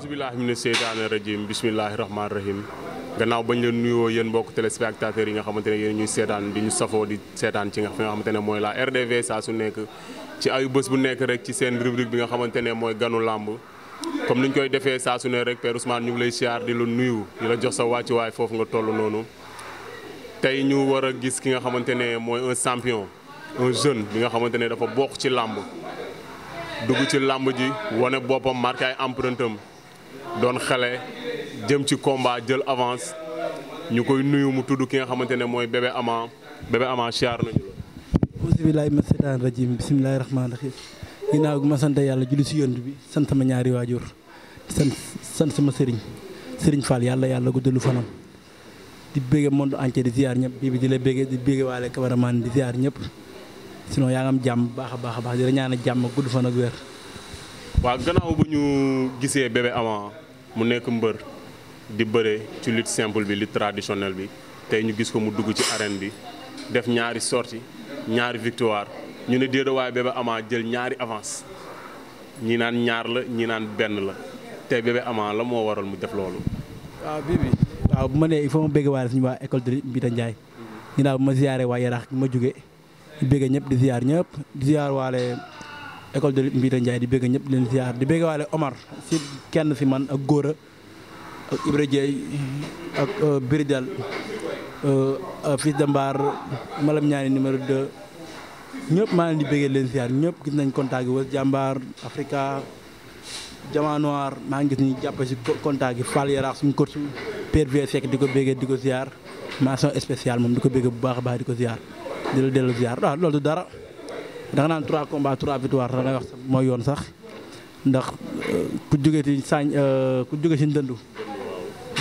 auzubillahi mina seytaane rajim bismillahi rahmaani rahim gannaaw bañ leen nuyoo yéen mbokk téléspectateurs yi nga xamante ne yéen ñuy seetaan di ñu safoo di seetaan ci nga xamante ne mooy la RDV saa su nekk ci ayu bés bu nekk rek ci seen rubrique bi nga xamante ne mooy ganu làmb comme ni ñu koy defee saa su ne rek Père Ousmane ñu ngi lay siyaar di la nuyu di la jox sa wàccuwaay foofu nga toll noonu tey ñu war a gis ki nga xamante ne mooy un champion un jeune bi nga xamante ne dafa bokk ci làmb dugg ci làmb ji wane boppam marqué ay empreinte am doon xale jëm ci combat jël avance ñu koy nuyu mu tudd ki nga xamante ne mooy Bébé Ama siyaar nañu la. bismillaahi mina seytaani rajiim bismillaahi rahmaani rahiim ginnaaw gi ma sant yàlla julli si yonent bi sant sama ñaari waajur sant sama sëriñ Fall yàlla guddalu fanam di bëgge monde entier di ziar ñëpp bii bi di la bëgge waale cameraman di ziar ñëpp sinon yaa ngi am jàmm baax a baax di la ñaan jàmm gudd fan ak wér. waaw gannaaw bu ñu gisee Bébé Ama mu nekk mbër di bëre ci lutte simple bi lutte traditionnelle bi tey ñu gis ko mu dugg ci arène bi def ñaari sortie ñaari victoire ñu ne déedéet waaye Bébé Ama jël ñaari avance ñi naan ñaar la ñi naan benn la tey Bébé Ama la moo waral mu def loolu. waaw waaw bu ma nee il faut ma bëgg waale suñu waa école de Mbita Ndiaye ginnaaw bu ma ziaree waa Yaraax gi ma jóge di bëgg ñëpp di ziar ñëpp di ziar waale école de Mbita Ndiaye di bëgg ñëpp di leen ziar di bëgg waale Omar si kenn si man ak Góora ak Ibra Dieye ak Biridal fils de Mbar Malam Ñaani numéro 2 ñëpp maa leen di bëggee leen ziar ñëpp gis nañ contact gi wës jàmbaar Africa Jama Noir maa ngi gis ñu jàpp si contact gi Fall Yaraax suñu coach Père Vieux Seck di ko bëggee di ko ziar mention spéciale moom di ko bëggee bu baax a baax di ko ziar di la dellu ziar waaw loolu du dara da nga naan 3 combats 3 victoires da ngay wax mooy yoon sax ndax ku jóge si ndëndu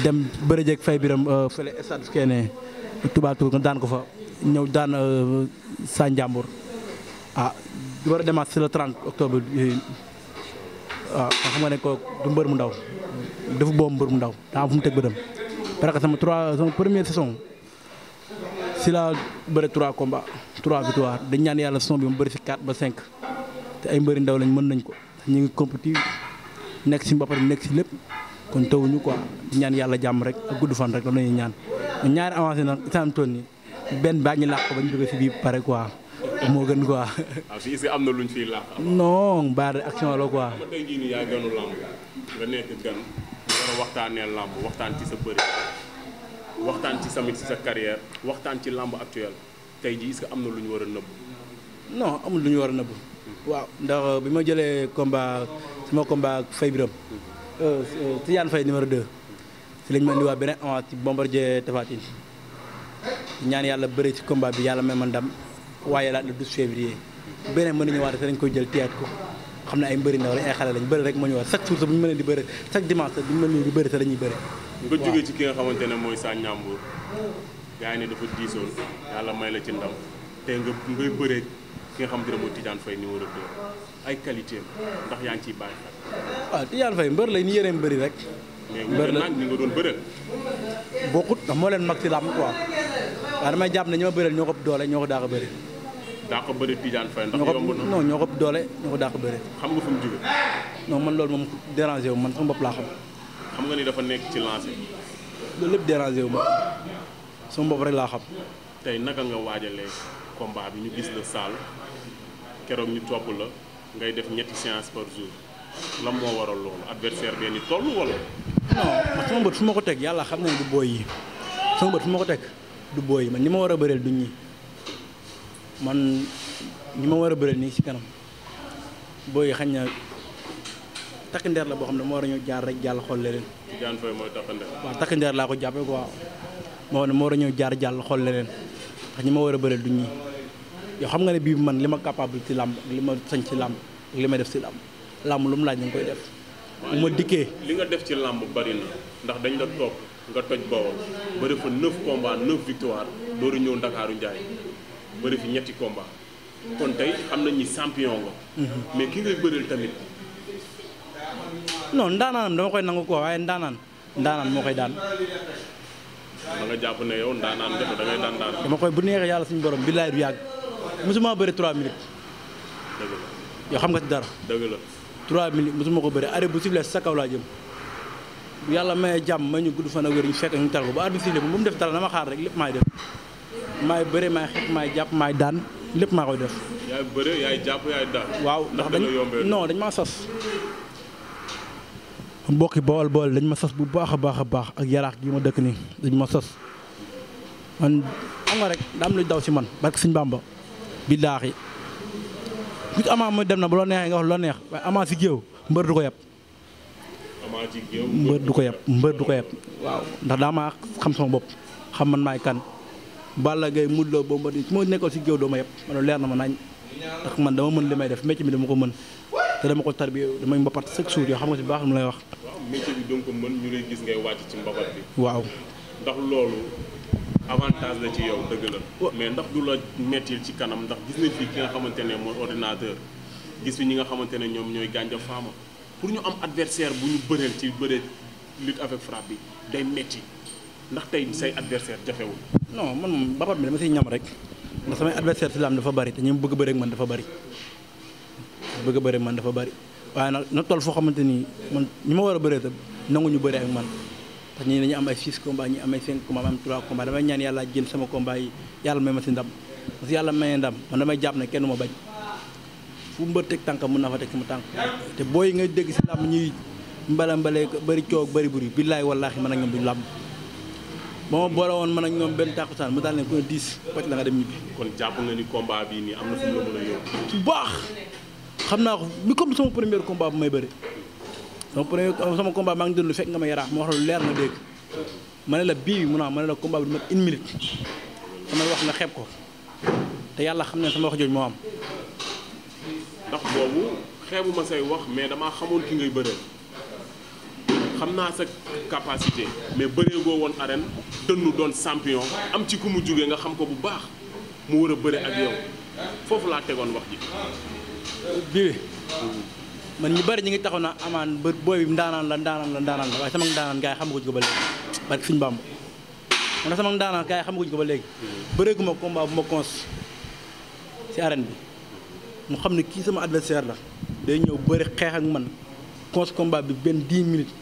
dem bëre jeeg fay biram fële stade Kene Touba Tour nga daan ko fa ñëw daan sa njàmbur di war a demaat c'est le 30 octobre waaw nga xam nga ne ko du mbër mu ndaw dafa boobu mbër mu ndaw daa am fu mu teg bëtam parce que sama première saison si la bëre 3 combats 3 victoires dañ ñaan yàlla saison bi mu bëri si 4 ba 5 te ay mbëri ndaw lañ mën nañ ko ñu ngi compétit nekk si mbapat nekk si lépp kon tawuñu quoi di ñaan yàlla jàmm rek ak gudd fan rek la ñuy ñaan ñaari avancé nag isam toon ni benn baa ñu làq ko ba ñu jóge si bii pare quoi moo gën quoi. waaw fii est-ce que am na luñ fiy làq. non baare action la quoi. xam nga tey jii nii yaa gënu làmb nga nekk gan war a waxtaanee làmb waxtaan ci sa bëri waxtaan ci samit ci sa carrière waxtaan ci làmb actuelle tey jii est-ce que am na lu ñu war a nëbb. non amul lu ñu war a nëbb. waaw ndax bi ma jëlee sama combat ak Faye Biram Tidiane Faye numéro 2 si lañ ma indiwaat beneen avance ci Bombardier Tapha Tine ñaan yàlla bëri ci combat bi yàlla may ma ndam waaye laat le 12 février beneen mën nañu waat te dañ koy jël tiyaat ko xam ne ay mbëri ndaw lañ ay xale lañ bëri rek moo ñu war chaque jour sax bu ñu mënee di bëri chaque dimanche sax bu ñu mënee di bëri te dañuy bëri. nga jógee ci ki nga xamante ne mooy Sa Ndiambour yaa ngi ne dafa diisoon yàlla may la ci ndam te ngay bëree ki nga xamante ne mooy Tidiane Faye numéro 2 ay qualité ndax yaa ngi ciy bàyyi xel. waaw Tidiane Faye mbër lay ni yéreem bëri rek. mbër la mais nga doon bëreel. bokkut ndax moo leen mag ci làmb quoi waaye damay jàpp ne ñi ma bëreel ñoo ko doole ñoo ko daa ko bëri. daa ko bëri Tidiane Faye ndax yomb na non ñoo ko doole ñoo ko daa ko bëri. xam nga fu mu jóge. non man loolu moom dérangé wu man sama bopp laa xam. xam nga ni dafa nekk ci lancé. loolu lépp dérangé wu ma sama bopp rek laa xam. tey naka nga waajalee combat bi ñu gis la salle keroog ñu topp la ngay def ñetti séance par jour lan moo waral loolu adversaire bee ni toll wala. non man sama bët fu ma ko teg yàlla xam nañ du booy yi sama bët fu ma ko teg du booy yi man ñi ma war a bëreel du ñi man ñi ma war a bëreel nii si kanam booy yi xañ na takk ndeer la boo xam ne moo war a ñëw jaar rek jàll xool leneen. Tidiane Faye mooy takk ndeer. waaw takk ndeer laa ko jàppee quoi moo ne moo war a ñëw jaar jàll xool leneen ndax ñi ma war a bëreel du ñi yow xam nga ne bii man li ma capable ci làmb ak li ma sañ ci làmb ak li may def ci làmb lu mu laaj nañ koy def. bu ma dikkee li nga def ci làmb bari na ndax dañ la toog nga toj Bawol bëri fa 9 combats 9 victoires dooru ñëw Ndakaaru Njaay bëri fi ñetti combat kon tey xam nañ ni champion nga. mais ki ngay bëreel tamit. non ndaanaanam dama koy nangu quoi waaye ndaanaan moo koy daan. da nga jàpp ne yow ndaanaan def da ngay daan. dama koy bu neexee yàlla suñu borom billaay du yàgg mosuma bëri 3 minutes. dëgg la yow xam nga ci dara. dëgg la 3 minutes mosuma ko bëri arrêt bu sifflé sa kaw laa jëm. bu yàlla may jàmm may ñu gudd fan ak wér ñu fekk ñu tal ko ba arbitre bu mu def dara na ma xaar rek lépp maay def maay bëre maay xeex maay jàpp maay daan lépp maa koy def. yaay bëre yaay jàpp yaay daan. waaw ndax dañ maa sos. mbokki bool dañ ma sos bu baax a baax ak yaraax gi ma dëkk nii dañ ma sos man xam nga rek daa am lu daw si man barke Sëñ Bamba billaahi nit amaa ma dem na bu la neexee nga wax lu la neex waaye amaa si géew mbër du ko yeb. mbër du ko yeb waaw ndax daa maa xam sama bopp xam man maay kan Balla Gaye Modou Lo Bombardier su ma nekkoon si géew doo ma yeb man leer na ma nañ ndax man dama mën li may def métier bi dama ko mën te dama ko tarbi damay mbapat chaque jour yoo xam nga si baax lu lay wax. waaw métier bi donc mën ñu lay gis ngay wàcc ci mbapat bi. waaw ndax loolu avantage la ci yow dëgg la. mais ndax du la mettil ci kanam ndax gis nañ fi ki nga xamante ne mooy ordinateur gis fi ñi nga xamante ne ñoom ñooy gànja faama pour ñu am adversaire bu ñu bëreel ci bëree lutte avec frappe bi day metti ndax tey say adversaire jafewul. non man moom mbapat bi dama siy ñam rek ndax samay adversaire si laam dafa bari te ñi bëgg bëre ak man dafa bari waaye nag na toll foo xamante ni man ñi ma war a bëree tam nangu ñu bëre ak man parce que ñii dañu am ay 6 combats ñi am ay 5 combats am 3 combats damay ñaan yàlla jël sama combat yi yàlla may ma si ndam parce que yàlla mayee ndam man damay jàpp ne kenn ma bañ fu mbër teg tànk mën naa fa teg sama tànk te booy yi ngay dégg si làmb ñuy mbale bëri coow bëri buri billaahi wallaahi man ak ñoom duñu làmb ba ma boole woon man ak ñoom benn tàkkusaan mu daal leen ku ne 10 wàcc la nga dem ñibbi. kon jàpp nga ni combat bii nii am na fu mu la mën a yóbbu. bu baax xam naa ko mi comme sama premier combat bu may bëri sama combat maa ngi dund fekk nga ma yaraax ma wax la lu leer nga dégg ma ne la bii mu naa ma ne la combat bi du mat 1 minute samay wax nga xeeb ko te yàlla xam ne sama wax jooju moo am. ndax boobu xeebu ma say wax mais damaa xamoon ki ngay bëreel xam naa sa capacité mais bëree goo woon arène dënnu doon champion am ci ku mu jógee nga xam ko bu baax mu war a bëre ak yow foofu laa tegoon wax ji. bii man ñu bëri ñi ngi taxaw na amaan ba booy bi ndaanaan la waaye sama ndaanaan gars yi xamaguñ ko ba léegi barke Sëñ Bamba man sama ndaanaan gars yi xamaguñ ko ba léegi bëreeguma combat bu ma cons si arène bi mu xam ne kii sama adversaire la day ñëw bëri xeex ak man cons combat bi benn 10 minutes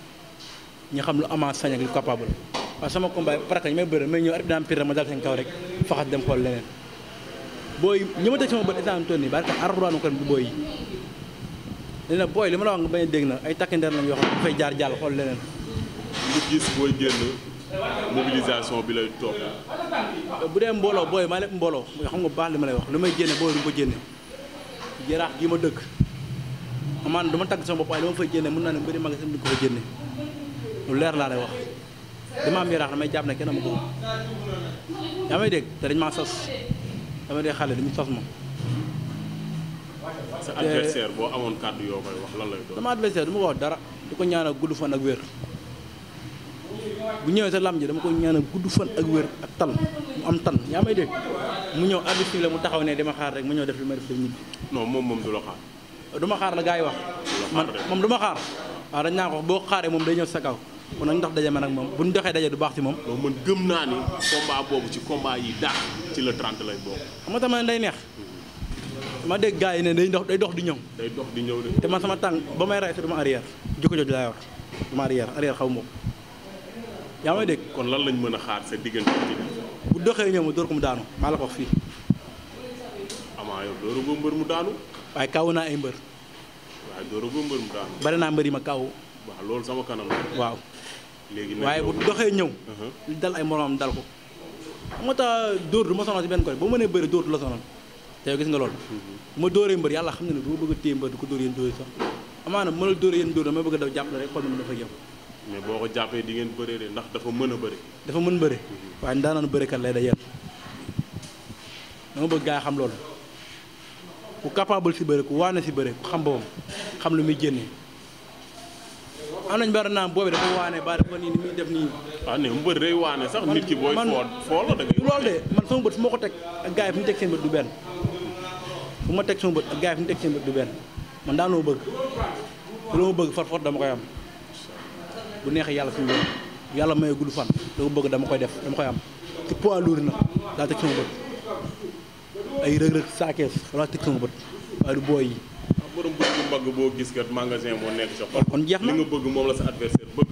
ñu xam lu amaa sañ ak lu capable waaye sama combat yi parce que ñu may bëri may ñëw arbitre daan pire ma dal seen kaw rek faxas dem xool leneen booy ñi ma teg sama bët instant toll nii barke Alxuraan ko bi booy yi léegi nag booy li ma la wax nga bañ a dégg na ay takkandeer lañ yoo xam ne dafay jaar jàll xool leneen. ñu gis booy génn mobilisation bi lay topp. bu dee mbooloo booy maa lépp mbooloo xam nga bu baax li ma lay wax lu may génne booy du ko génne yaraax gii ma dëkk amaan du ma tagg sama bopp waaye li ma fay génne mën naa ne bëri magasin du ko fa génne lu leer laa lay wax dama am yaraax damay jàpp ne kenn ama ko yaa may dégg te dañ maa sos dama dee xale dañu sos ma. sa adversaire boo amoon kàddu yoo koy wax lan lay doon. sama adversaire du ma ko wax dara du ko ñaanal gudd fan ak wér bu ñëwee sa lam ji dama ko ñaanal gudd fan ak wér ak tan mu am tan yaa may dégg mu ñëw arbitre la mu taxaw ne dama xaar rek mu ñëw def li ma def ñibbi. non moom du la xaar. du ma xaar la gars yi wax. man moom du ma xaar. waaw dañ naa ko boo xaaree moom day ñëw sa kaw kon nag ndax daje man ak moom bu ñu doxee daje du baax ci moom. non man gëm naa ni combat boobu ci combat yi daax ci le 30 lay bokk. xam nga tamit day neex. ma dégg gars yi ne day dox di ñëw. day dox di ñëw de. te man sama tànk ba may ray te duma arrière jikko jooju laay wax duma arrière xaw ma ko yaa may dégg. kon lan lañ mën a xaar sa diggante ci bu doxee ñëw ma dóor ko mu daanu maa la ko wax fii. amaa yow dóoru ba mbër mu daanu. waaye kaw naa ay mbër. waaye dóoru ba mbër mu daanu. bari naa mbër yi ma kaw. waaw loolu sama kanam la. waaw. léegi nag waaye bu doxee ñëw. li dal ay moromam dal ko. xam nga tax dóor du ma sonal si benn côté boo mënee bëri dóor du la sonal te gis nga loolu. bu ma dóoree mbër yàlla xam na ne du ma bëgg a téye mbër du ko dóor yéen dóor sax amaana bu ma la dóoree yéen dóor dama bëgg a daw jàpp la rek xool na dafa yem. mais boo ko jàppee di ngeen bëree de ndax dafa mën a bëri. dafa mën bëri. waaye ndaanaan bërikat lay da yéen dama bëgg gaa yi xam loolu ku capable si bëri ku waane si bëri ku xam boppam xam lu muy génnee am nañ bari naa boobi dafa waane ba dafa nii ni muy def nii. waaw ne mbër day waane sax nit ki booy foo la da ngay loolu de man sama bët fu ma ko teg ak gaa yi fu ñu teg seen bët du benn fu ma teg sama bët ak gaa yi fu ñu teg seen bët du benn man daanoo bëgg lu ma bëgg far dama koy am bu neexee yàlla suñu bopp yàlla may gudd fan dama bëgg dama koy def dama koy am ci poids lourd na daa teg sama bët ay rëg-rëg saakees wala teg sama bët waaye du booy yi. borom bët bu mbagg boo gis kat magasin moo nekk sa xol. kon jeex na li nga bëgg moom la sa adversaire bëgg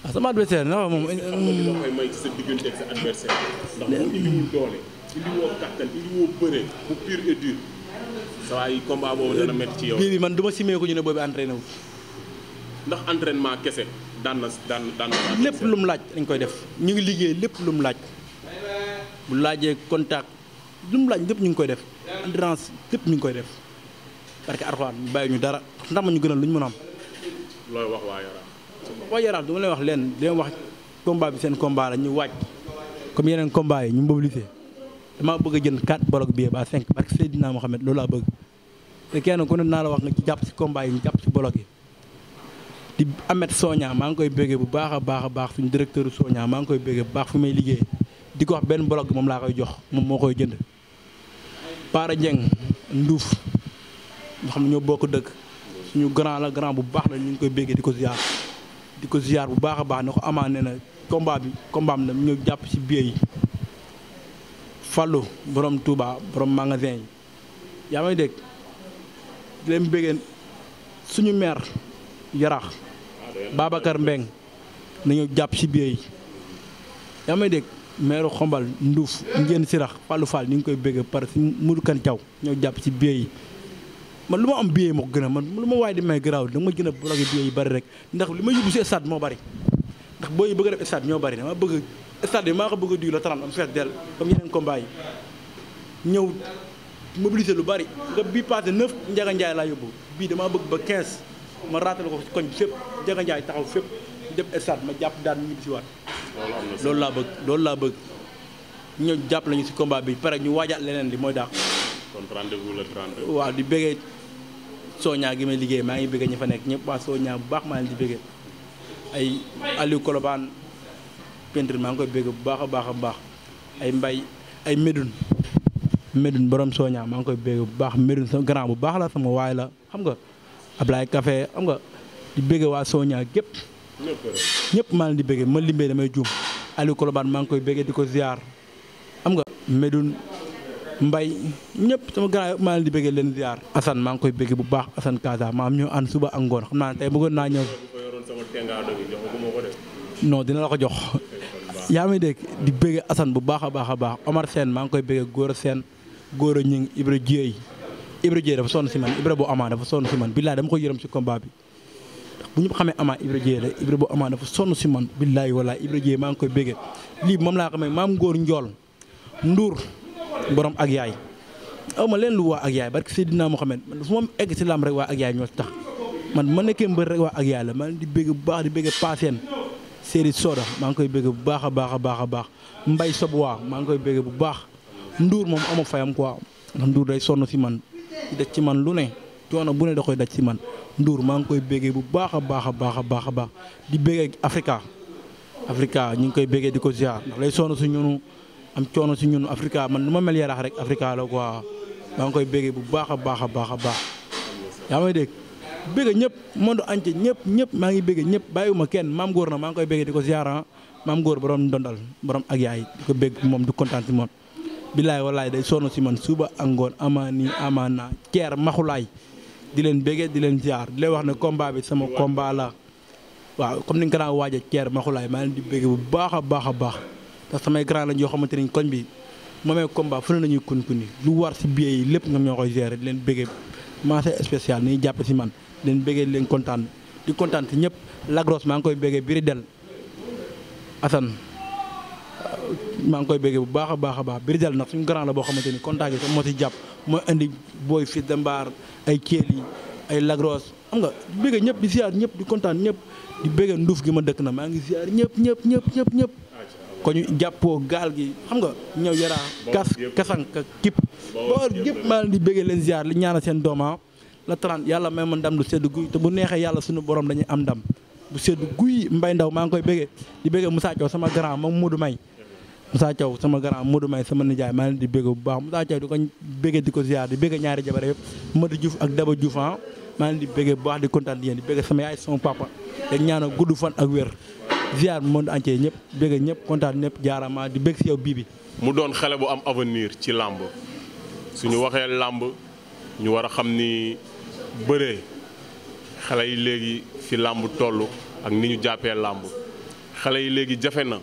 sama adversaire non moom. xam nga li la koy may ci sa diggante ak sa adversaire ndax mu indiwul doole indiwoo kattan indiwoo bëre bu pur et dur saa yi combat boobu dana métti ci yow. bii bi man du ma simee ko ñu ne boobu entraîné wu. ndax entraînement kese daan na. lépp lu mu laaj dañ koy def ñu ngi liggéey lépp lu mu laaj bu laajee contact lu mu laaj lépp ñu ngi koy def endurance lépp ñu ngi koy def parce que Alxuraan ñu bàyyi ñu dara ndax ma ñu gënal lu ñu mën a am. looy wax waa Yaraax. waa Yaraax du ma leen wax leen di leen wax combat bi seen combat la ñu waaj comme yeneen combat yi ñu mobilisé damaa bëgg a jënd 4 bolok bi ba 5 parce que Seydina Mohamed loolu laa bëgg te kenn ku ne naa la wax nga ci jàpp si combat yi ñu jàpp si bolok yi. di Ahmed Soña maa ngi koy béggee bu baax a baax suñu directeur Soña maa ngi koy béggee bu baax fu may liggéey di ko wax benn bloc bi moom laa koy jox moom moo koy jënd Para Dieng Ndouf nga xam ne ñoo bokk dëkk suñu grand bu baax la ñu ngi koy béggee di ko ziar bu baax a baax ne ko amaa ne na combat am na ñëw jàpp ci biir yi Fallou borom Touba borom magasin yi yaa may dégg di leen béggee suñu maire Yaraax Babacar Mbeng nañu jàpp ci biir yi yaa may dégg maire Xombal Ndouf ngeen Sirax Fallou Fall ñu ngi koy bëgg par si Modou Kan Thiaw ñoo jàpp ci biir yi man lu ma am biir yi moo ko gën a man lu ma waaye di may garaaw da ma gën a bloqué biir yi bari rek ndax li ma yóbbu si stade moo bari ndax boo yi bëgg a def stade ñoo bari dama bëgg stade bi maa ko bëgg a duy la 30 am fees del comme yeneen combat yi ñëw mobiliser lu bari nga bii passé 9 Njaga Njaay laa yóbbu bii damaa bëgg ba 15 ma raatale ko koñ bi fépp Njaga Njaay taxaw fépp ñu def stade ma jàpp daan ñibbi si waat loolu laa bëgg ñëw jàpp lañu si combat bi pare ñu waajaat leneen li mooy daax kon rendez-vous le 30. waaw di bëggee Soña gi may liggéey maa ngi bëggee ñi fa nekk ñëpp waa Soña bu baax maa ngi di bëggee ay Aliou Kolobane peintre maa ngi koy bëggee bu baax a baax ay Mbay ay Médoune borom Soña maa ngi koy bëggee bu baax Médoune sama grand bu baax la sama waay la xam nga Ablaye Café xam nga di bëggee waa Soña gépp ñëpp maa ngi di bëggee ma limbee damay juum Aliou Kolobane maa ngi koy bëggee di ko ziar xam nga Médoune Mbay ñëpp sama grand yëpp maa ngi di bëggee leen ziar Assane maa ngi koy bëggee bu baax Assane Kaza maam ñoo ànd suba ak ngoon xam naa ne tey bëggoon naa ñëw non dina la ko jox yaa may dégg di bëggee Assane bu baax a baax Omar Sène maa ngi koy bëggee Góora Sène Góora Ñing Ibra Dieye dafa sonn si man Ibra bu Ama dafa sonn si man billaay dama ko yërëm si combat bi bu ñu xamee Ama Ibra Dieye la Ibra bu Ama dafa sonn si man billaay walaay Ibra Dieye maa ngi koy bëggee lii moom laa xamee maam Ngóor Njool Ndour borom ak yaay aw ma leen lu waa ak yaay barke Seydina Mohamed man fu ma egg si lam rek waa ak yaay ñoo si tax man ma nekkee mbër rek waa ak yaay la maa ngi di bëgg bu baax di bëgg Paaseen Séeri Soda maa ngi koy bëgg bu baax a baax Mbay Sobwa maa ngi koy bëgg bu baax Ndour moom ama fayam quoi ndax Ndour day sonn si man di daj ci man lu ne coono bu ne da koy daj si man Ndour maa ngi koy bëggee bu baax a baax di bëggee Africa ñu ngi koy bëggee di ko ziar ndax lay sonn si ñunu am coono si ñun Africa man lu ma mel Yaraax rek Africa la quoi maa ngi koy bëggee bu baax a baax yaa may dégg bëgg ñëpp monde entier ñëpp maa ngi bëgg ñëpp bàyyiwuma kenn maam góor na maa ngi koy bëggee di ko ziar maam góor borom ndondal borom ak yaay di ko bëgg moom di kontaan si moom billaay walaay day sonn si man suba ak ngoon amaana ceer maxulaay di leen bëggee di leen ziar di leen wax ne combat bi sama combat la waaw comme ni nga ko daan waajee ceer maxulaay maa leen di bëggee bu baax a baax ndax samay grand lañ yoo xamante ni koñ bi moomee combat fu ne nañuy kun-kuni lu war si billet yi lépp ñoom ñoo koy gérer di leen bëggee marché spécial ni jàpp si man di leen bëggee di leen kontaan di kontaan si ñëpp lagros maa ngi koy bëggee biri del Assane maa ngi koy bëggee bu baax a baax biri del nag suñu grand la boo xamante ni contact yi sax moo si jàpp mooy indi booy fils de mbaar ay kéel yi ay lagros xam nga di bëggee ñëpp di ziar ñëpp di kontaan ñëpp di bëggee nduuf gi ma dëkk na maa ngi ziar ñëpp ko ñu jàppoo gaal gi xam nga ñëw Yaraax kasang kip boor gépp maa leen di bëggee leen ziar li ñaanal seen dooma la 30 yàlla may ma ndam lu sedd guy te bu neexee yàlla suñu borom dañuy am ndam bu sedd guy Mbay Ndaw maa ngi koy bëggee di bëggee Moussa Thiaw sama grand moom Modou May Moussa Thiaw sama grand Modou May sama nijaay maa leen di bëggee bu baax Moussa Thiaw di ko bëggee di ko ziar di bëggee ñaari jabar yëpp Modou Diouf ak Daba Diouf maa leen di bëggee bu baax di kontaan di yéen di bëggee sama yaay sama papa dañ ñaanal gudd fan ak wér ziar monde entier ñëpp bëgg ñëpp kontaan ñëpp jaarama di bëgg si yow bii bi mu doon xale bu am avenir ci làmb suñu waxee làmb ñu war a xam ni bëree xale yi léegi fi làmb toll ak ni ñu jàppee làmb xale yi léegi jafe na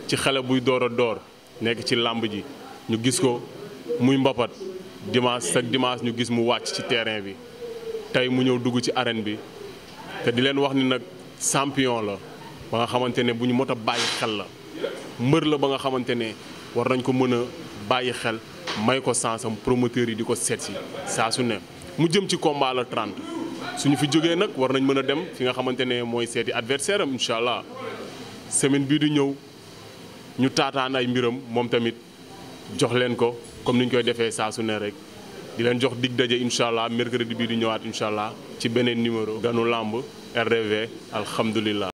ci xale buy door a door nekk ci làmb ji ñu gis ko muy mbapat chaque dimanche ñu gis mu wàcc ci terrain bi tey mu ñëw dugg ci arène bi te di leen wax ni nag champion la ba nga xamante ne bu ñu mot a bàyyi xel la mbër la ba nga xamante ne war nañ ko mën a bàyyi xel may ko sansam promoteur yi di ko seet si saa su ne mu jëm ci combat la 30 suñu fi jógee nag war nañ mën a dem fi nga xamante ne mooy seeti adversaire am incha allah semaine bii di ñëw ñu taataan ay mbiram moom tamit jox leen ko comme ni ñu koy defee saa su ne rek di leen jox dig daje incha allah mercredi bii di ñëwaat incha allah ci beneen numéro ganu lamb RDV alhamdulilah.